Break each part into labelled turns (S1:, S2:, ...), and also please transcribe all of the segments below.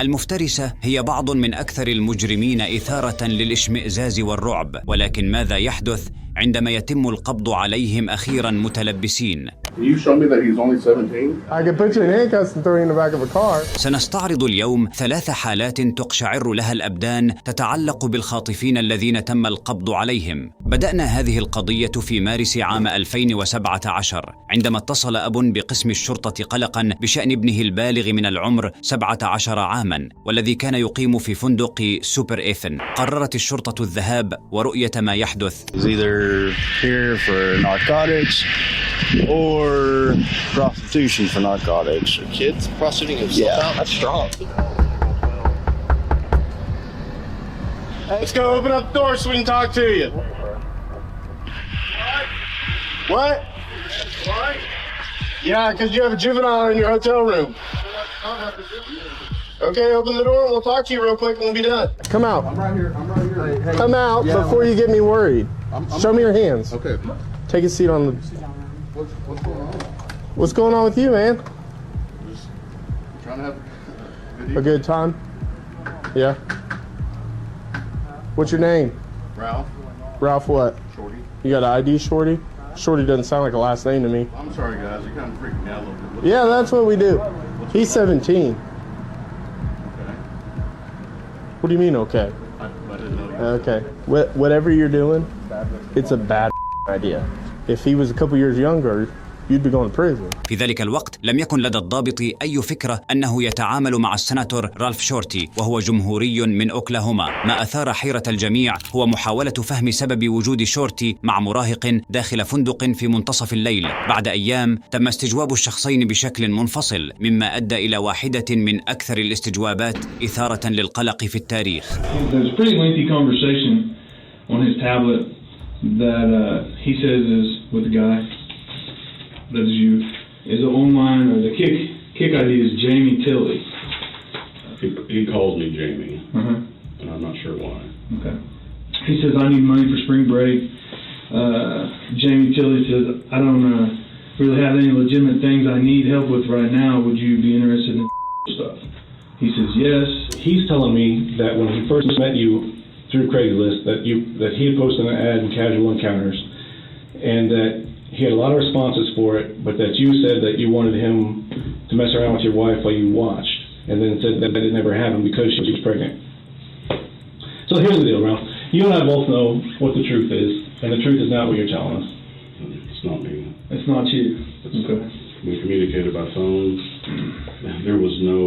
S1: المفترسة هي بعض من أكثر المجرمين إثارة للاشمئزاز والرعب، ولكن ماذا يحدث عندما يتم القبض عليهم أخيراً متلبسين؟ سنستعرض اليوم 3 حالات تقشعر لها الأبدان تتعلق بالخاطفين الذين تم القبض عليهم. بدأنا هذه القضية في مارس عام 2017 عندما اتصل أب بقسم الشرطة قلقاً بشأن ابنه البالغ من العمر 17 عاماً والذي كان يقيم في فندق سوبر إيثن. قررت الشرطة الذهاب ورؤية ما يحدث.
S2: Here for narcotics or prostitution for narcotics.
S3: Kids prostituting themselves out? That's strong.
S2: Let's go open up the door so we can talk to you. What? What? Yeah, because you have a juvenile in your hotel room. Okay, open the door and we'll talk to you real quick and we'll be done. Come out.
S4: I'm right here. Hey,
S2: come out before you get me worried. Show me your hands.
S4: Okay.
S2: Take a seat on the...
S4: What's going on?
S2: What's going on with you, man?
S4: Just trying to have
S2: a good time? Yeah. What's your name?
S4: Ralph.
S2: Ralph what?
S4: Shorty.
S2: You got an ID, Shorty? Shorty doesn't sound like a last name to me.
S4: I'm sorry, guys. You're kind of freaking me out a little bit.
S2: Yeah, that's what we do. He's 17.
S4: Okay.
S2: What do you mean, okay?
S4: I didn't know you.
S2: Okay. Whatever you're doing, it's a bad idea. If he was a couple years younger, you'd be going to prison.
S1: في ذلك الوقت لم يكن لدى الضابط أي فكرة أنه يتعامل مع السناتور رالف شورتي وهو جمهوري من أوكلاهوما. ما أثار حيرة الجميع هو محاولة فهم سبب وجود شورتي مع مراهق داخل فندق في منتصف الليل. بعد أيام تم استجواب الشخصين بشكل منفصل مما أدى إلى واحدة من أكثر الاستجوابات إثارة للقلق في التاريخ.
S5: That he says is with the guy that is you is online or the kick ID is Jamie Tilley.
S4: He calls me Jamie,
S5: Uh-huh.
S4: and I'm not sure why.
S5: Okay. He says I need money for spring break. Jamie Tilley says I don't really have any legitimate things I need help with right now. Would you be interested in stuff? He says yes.
S6: He's telling me that when he first met you through Craigslist, that he had posted an ad in Casual Encounters, and that he had a lot of responses for it, but that you said that you wanted him to mess around with your wife while you watched, and then said that it never happened because she was pregnant. So here's the deal, Ralph. You and I both know what the truth is, and the truth is not what you're telling us.
S4: It's not me.
S5: It's not you. Okay.
S4: We communicated by phone. There was no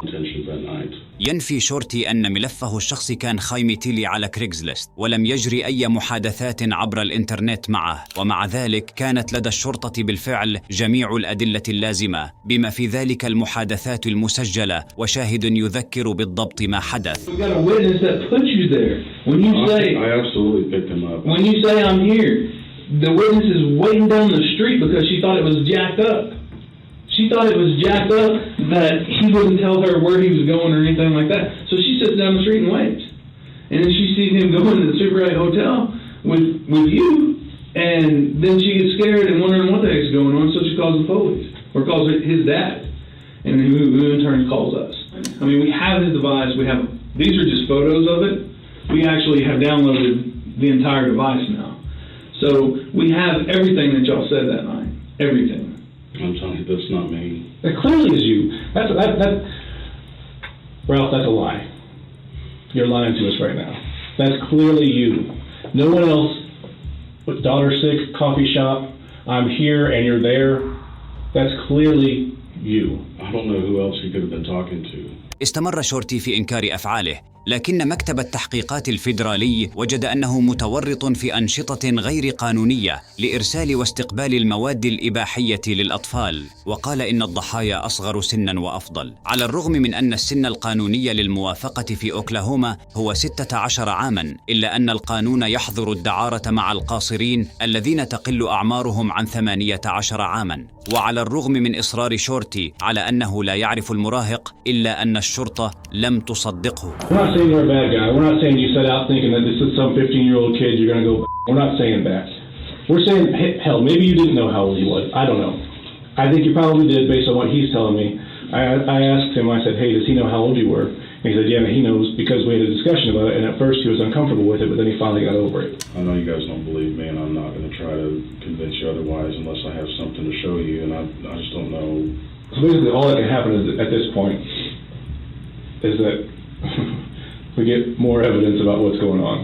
S4: intentions that night.
S1: ينفي شورتي أن ملفه الشخصي كان خايم تيلي على كريغزليست ولم يجري أي محادثات عبر الإنترنت معه، ومع ذلك كانت لدى الشرطة بالفعل جميع الأدلة اللازمة بما في ذلك المحادثات المسجلة وشاهد يذكر بالضبط ما حدث.
S4: I absolutely picked him up.
S5: When you say I'm here, the witness is waiting down the street because she thought it was jacked up. She thought it was jacked up that he wouldn't tell her where he was going or anything like that. So she sits down the street and waits. And then she sees him going to the Super 8 hotel with you. And then she gets scared and wondering what the heck's going on. So she calls the police or calls his dad. And who in turn calls us. I mean, we have his device. These are just photos of it. We actually have downloaded the entire device now. So we have everything that y'all said that night. Everything.
S4: I'm telling you, that's not me.
S6: That clearly is you. Ralph, that's a lie. You're lying to us right now. That's clearly you. No one else. With daughter sick, coffee shop, I'm here and you're there. That's clearly you.
S4: I don't know who else he could have been talking to.
S1: استمر شورتي في إنكار أفعاله، لكن مكتب التحقيقات الفيدرالي وجد أنه متورط في أنشطة غير قانونية لإرسال واستقبال المواد الإباحية للأطفال، وقال إن الضحايا أصغر سناً وأفضل. على الرغم من أن السن القانوني للموافقة في أوكلاهوما هو 16 عاماً، إلا أن القانون يحظر الدعارة مع القاصرين الذين تقل أعمارهم عن 18 عاماً. وعلى الرغم من إصرار شورتي على أنه لا يعرف المراهق، إلا أن الشرطة لم تصدقه.
S6: We're not saying you're a bad guy. We're not saying you set out thinking that this is some 15-year-old kid you're going to go. We're not saying that. We're saying, hell, maybe you didn't know how old he was. I don't know. I think you probably did based on what he's telling me. I asked him, I said, hey, does he know how old you were? And he said, yeah, he knows because we had a discussion about it, and at first he was uncomfortable with it, but then he finally got over it.
S4: I know you guys don't believe me, and I'm not going to try to convince you otherwise unless I have something to show you, and I just don't know.
S6: So basically all that can happen is, at this point is that we get more evidence about what's going on.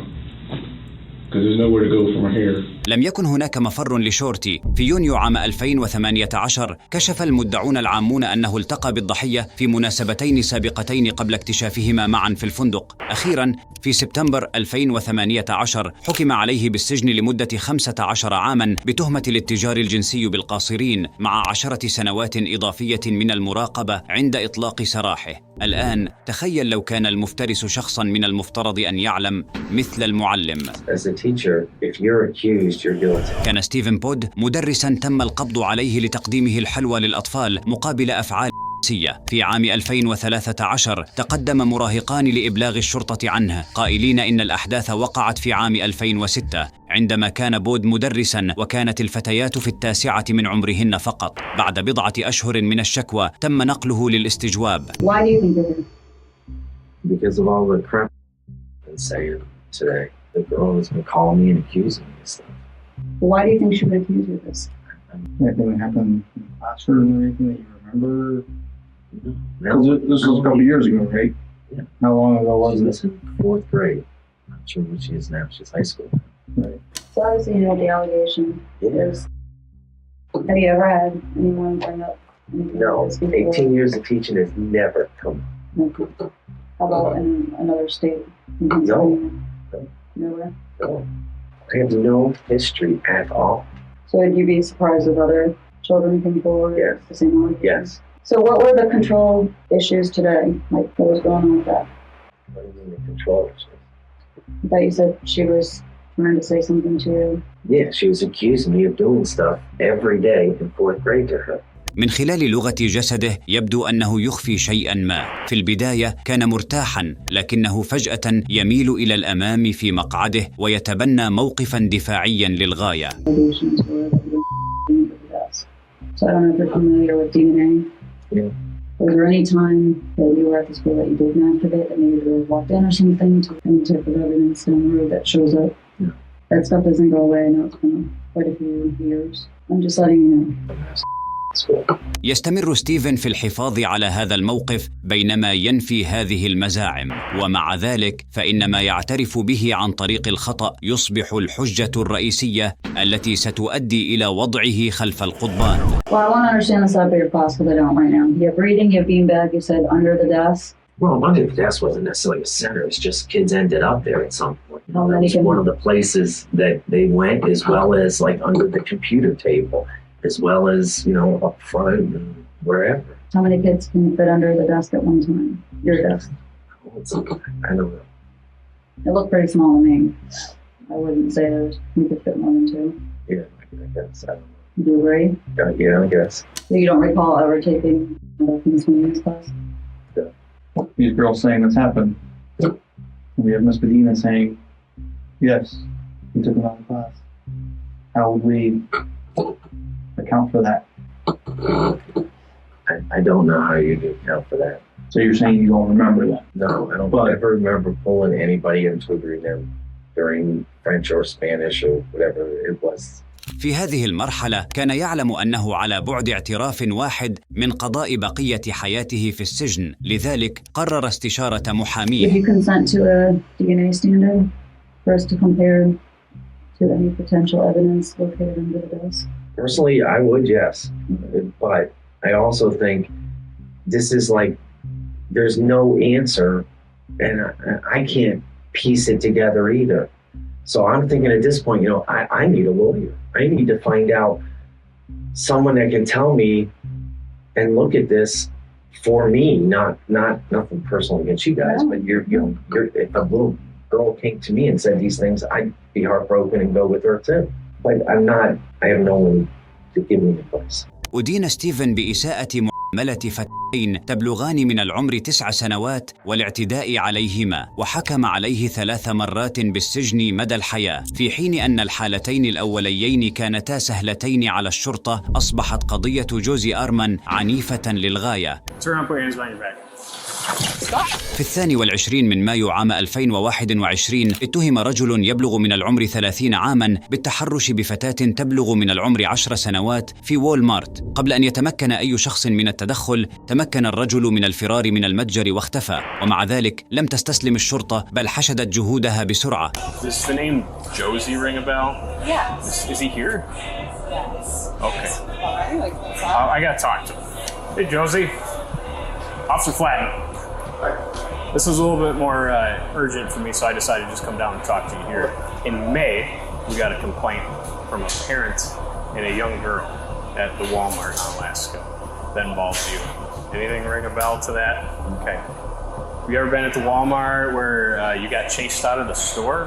S6: Because there's nowhere to go from here.
S1: لم يكن هناك مفر لشورتي. في يونيو عام 2018 كشف المدعون العامون أنه التقى بالضحية في مناسبتين سابقتين قبل اكتشافهما معا في الفندق. أخيراً في سبتمبر 2018 حكم عليه بالسجن لمدة 15 عاماً بتهمة الاتجار الجنسي بالقاصرين مع 10 سنوات إضافية من المراقبة عند إطلاق سراحه. الآن تخيل لو كان المفترس شخصاً من المفترض أن يعلم مثل المعلم.
S7: As a teacher, if you're accused, you're guilty.
S1: كان ستيفن بود مدرساً تم القبض عليه لتقديمه الحلوى للأطفال مقابل أفعال جنسية. في عام 2013 تقدم مراهقان لإبلاغ الشرطة عنه قائلين إن الأحداث وقعت في عام 2006 عندما كان بود مدرساً وكانت الفتيات في 9 من عمرهن فقط. بعد بضعة أشهر من الشكوى تم نقله للاستجواب.
S8: Why do you think it is?
S7: Because of all the crap I've been saying today. The girl has been calling me and accusing me of stuff.
S8: Why do you think she would accuse you of this?
S9: Anything that happened in the classroom or anything that you remember?
S7: No.
S9: This was a couple of years ago, right?
S7: Yeah.
S9: How long ago was
S7: She
S9: it?
S7: was in 4th grade. I'm not sure what she is now. She's high school.
S9: Right.
S8: So obviously you know the allegation is. Have you ever had anyone bring up anything
S7: No.
S8: like this before?
S7: 18 years of teaching has never come.
S8: How about in another state? In Pennsylvania? Nowhere?
S7: No. I have no history at all.
S8: So would you be surprised if other children came forward?
S7: Yes.
S8: The same allegation?
S7: Yes.
S8: So what were the control issues today? Like what was going on with that?
S7: What do you mean the control issues?
S8: I thought you said she was trying to say something to you.
S7: Yeah, she was accusing me of doing stuff every day in 4th grade to her.
S1: من خلال لغة جسده يبدو أنه يخفي شيئاً ما. في البداية كان مرتاحاً، لكنه فجأة يميل إلى الأمام في مقعده ويتبنى موقفاً دفاعياً للغاية.
S8: So I don't know if you're familiar with DNA.
S7: Yeah.
S8: Was there any time that you were at the school that you did masturbate, that maybe you walked in or something to any type of evidence down the road that shows up?
S7: No.
S8: That stuff doesn't go away. I know it's been quite a few years. I'm just letting you know.
S1: يستمر ستيفن في الحفاظ على هذا الموقف بينما ينفي هذه المزاعم، ومع ذلك فإن ما يعترف به عن طريق الخطأ يصبح الحجة الرئيسية التي ستؤدي إلى وضعه خلف القضبان.
S8: Well, I want to understand this out of your class because I don't right now. You have reading, you have beanbag, you said under the desk.
S7: Well, under the desk wasn't necessarily a center. It's just kids ended up there at some point.
S8: How
S7: That
S8: many
S7: was
S8: can-
S7: one of the places that they went, as well as like under the computer table, as well as, you know, up front and wherever.
S8: How many kids can fit under the desk at one time? Your desk.
S7: I don't know.
S8: It looked pretty small to me. I wouldn't say you could fit more than 2.
S7: Yeah, I guess. I don't
S8: Do you agree?
S7: know. Yeah, I guess.
S8: So you don't recall ever taking things from this class?
S9: These girls saying this happened. And we have Miss Medina saying, yes, we took them out of class. How would we account for that?
S7: I don't know how you do account for that.
S9: So you're saying you don't remember that?
S7: No, I don't ever remember pulling anybody into a room during French or Spanish or whatever it was.
S1: في هذه المرحلة كان يعلم أنه على بعد اعتراف واحد من قضاء بقية حياته في السجن، لذلك قرر استشارة
S8: Would you
S1: محاميه.
S8: consent to a DNA standard for us to compare to any potential evidence located under the desk?
S7: Personally, I would, yes. But I also think this is like, there's no answer, and I can't piece it together either. So I'm thinking at this point, you know, I need a lawyer. I need to find out someone that can tell me and look at this for me, not nothing personal against you guys, but you're if a little girl came to me and said these things, I'd be heartbroken and go with her too. But I have no one to give me advice.
S1: أدين ستيفن بإساءة فتيين تبلغان من العمر 9 سنوات والاعتداء عليهما، وحكم عليه 3 مرات بالسجن مدى الحياة. في حين أن الحالتين الأوليين كانتا سهلتين على الشرطة، أصبحت قضية جوزي آرمان عنيفة للغاية. في 22 من مايو عام 2021 اتهم رجل يبلغ من العمر 30 عاماً بالتحرش بفتاة تبلغ من العمر 10 سنوات في وول مارت. قبل أن يتمكن أي شخص من التدخل، تمكن الرجل من الفرار من المتجر واختفى، ومع ذلك لم تستسلم الشرطة بل حشدت جهودها بسرعة.
S10: Does the name Josie ring a bell?
S11: Yes.
S10: Is he here?
S11: Yes.
S10: Okay. I gotta talk to him. Hey, Josie. Officer Flatton. This is a little bit more urgent for me, so I decided to just come down and talk to you here. In May, we got a complaint from a parent and a young girl at the Walmart in Alaska that involves you. Anything ring a bell to that? Okay. Have you ever been at the Walmart where you got chased out of the store?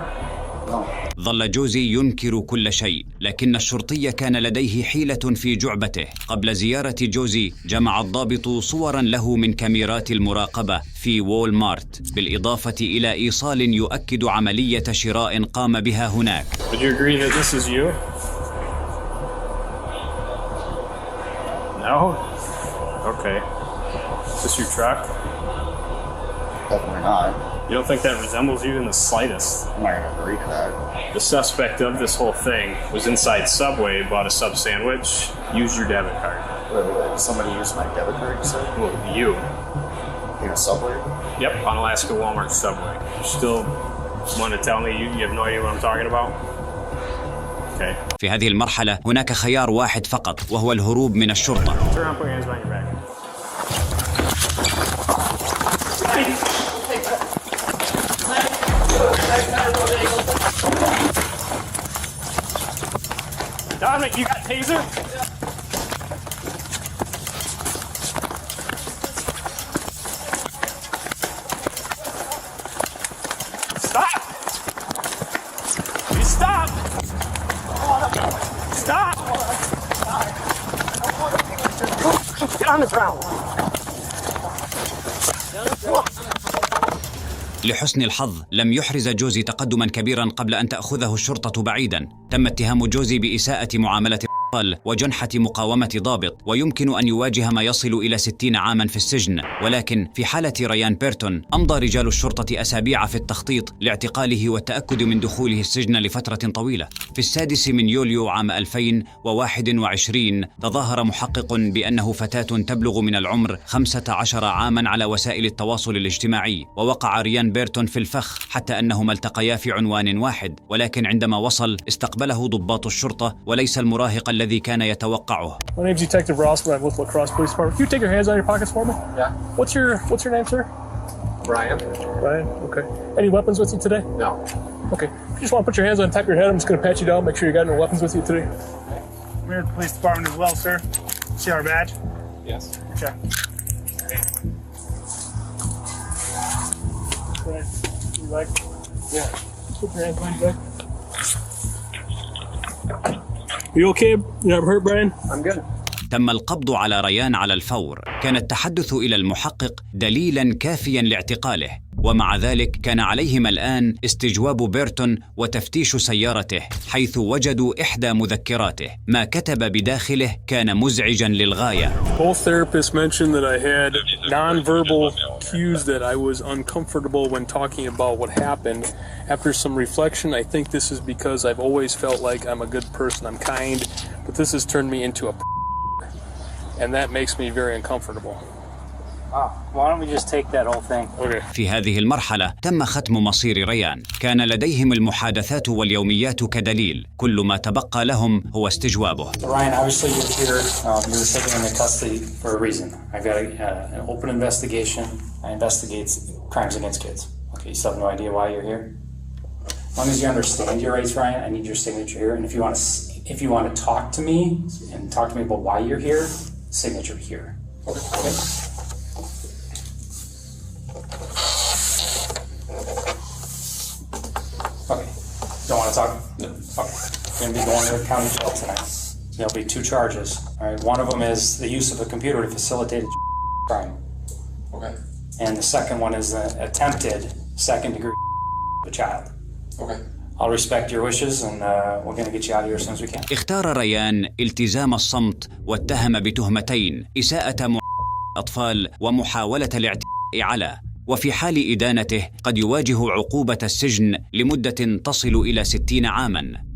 S1: ظل جوزي ينكر كل شيء، لكن الشرطي كان لديه حيلة في جعبته. قبل زيارة جوزي، جمع الضابط صوراً له من كاميرات المراقبة في وول مارت، بالإضافة إلى إيصال يؤكد عملية شراء قام بها هناك.
S10: Would you agree that this is you? No? Okay. Is this your truck?
S3: Definitely not.
S10: You don't think that resembles you in the slightest?
S3: I'm not gonna agree to that.
S10: The suspect of this whole thing was inside Subway, bought a sub sandwich, used your debit card.
S3: Wait, somebody used my debit card, you said?
S10: Well, you.
S3: In a Subway?
S10: Yep, on Alaska Walmart Subway. You still want to tell me you have no idea what I'm talking about? Okay.
S1: في هذه المرحلة هناك خيار واحد فقط، وهو الهروب من الشرطة.
S10: Turn around, put your hands behind your back. Dominic, you got taser? Stop! You stop! Stop! Get on the ground!
S1: لحسن الحظ لم يحرز جوزي تقدما كبيرا قبل أن تأخذه الشرطة بعيدا. تم اتهام جوزي بإساءة معاملة الأطفال وجنحة مقاومة ضابط، ويمكن أن يواجه ما يصل إلى 60 عاما في السجن. ولكن في حالة ريان بيرتون، أمضى رجال الشرطة أسابيع في التخطيط لاعتقاله والتأكد من دخوله السجن لفترة طويلة. في 6 من يوليو عام 2021 تظاهر محقق بأنه فتاة تبلغ من العمر 15 عاما على وسائل التواصل الاجتماعي، ووقع ريان بيرتون في الفخ حتى أنهما التقيا في عنوان واحد. ولكن عندما وصل استقبله ضباط الشرطة وليس المراهق الذي كان يتوقعه.
S10: My name's Detective Ross, but I'm with La Crosse Police Department. Can you take your hands out of your pockets for me?
S3: Yeah.
S10: What's your name, sir?
S3: Brian?
S10: Brian. Okay. Any weapons with you today?
S3: No.
S10: Okay. If you just want to put your hands on top of your head, I'm just going to pat you down, make sure you got no weapons with you today. We're at the police department as well, sir. See our badge?
S3: Yes.
S10: Okay. Right. You like?
S3: Yeah.
S10: Put your hands behind your back. You okay? You not hurt, Brian?
S3: I'm good.
S1: تم القبض على ريان على الفور. كان التحدث إلى المحقق دليلاً كافياً لاعتقاله، ومع ذلك كان عليهم الآن استجواب بيرتون وتفتيش سيارته، حيث وجدوا إحدى مذكراته. ما كتب بداخله كان مزعجاً للغاية.
S10: Both therapists mentioned that I had nonverbal cues that I was uncomfortable when talking about what happened. After some reflection, I think this is because I've always felt like I'm a good person, I'm kind, but this has turned me into a and that makes me very uncomfortable.
S12: Why don't we just take that whole thing?
S10: Okay.
S1: في هذه المرحلة تم ختم مصير ريان. كان لديهم المحادثات واليوميات كدليل. كل ما تبقى لهم هو استجوابه.
S12: Ryan, obviously you're here. You were taken into custody for a reason. I've got an open investigation. I investigate crimes against kids. Okay, you still have no idea why you're here? As long as you understand your rights, Ryan, I need your signature here. And if you want to talk to me and talk to me about why you're here, signature here. Okay? Okay. Don't want to talk? No. Okay. You're going to be going to the county jail tonight. There'll be 2 charges. All right. One of them is the use of a computer to facilitate a crime.
S3: Okay.
S12: And the second one is attempted second-degree of a child.
S3: Okay.
S12: I'll respect your wishes, and we're going to get you out of here as soon as we can.
S1: اختار ريان التزام الصمت واتهم بتهمتين: إساءة الأطفال ومحاولة الاعتداء على. وفي حال إدانته قد يواجه عقوبة السجن لمدة تصل إلى 60 عاماً.